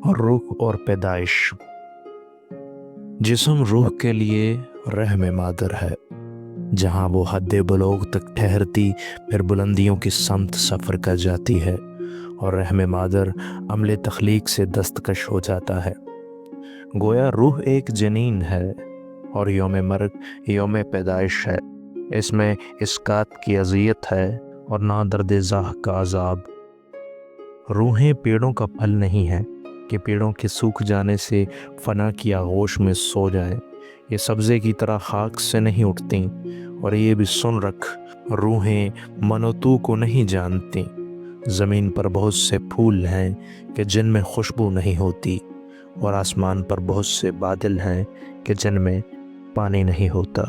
روح اور پیدائش۔ جسم روح کے لیے رحم مادر ہے، جہاں وہ حد بلوغ تک ٹھہرتی پھر بلندیوں کی سمت سفر کر جاتی ہے، اور رحم مادر عمل تخلیق سے دستکش ہو جاتا ہے۔ گویا روح ایک جنین ہے اور یوم مرگ یوم پیدائش ہے۔ اس میں اسقاط کی اذیت ہے اور نہ درد زاہ کا عذاب۔ روحیں پیڑوں کا پھل نہیں ہیں کہ پیڑوں کے سوکھ جانے سے فنا کی آغوش میں سو جائیں۔ یہ سبزے کی طرح خاک سے نہیں اٹھتیں، اور یہ بھی سن رکھ، روحیں من و تو کو نہیں جانتی۔ زمین پر بہت سے پھول ہیں کہ جن میں خوشبو نہیں ہوتی، اور آسمان پر بہت سے بادل ہیں کہ جن میں پانی نہیں ہوتا۔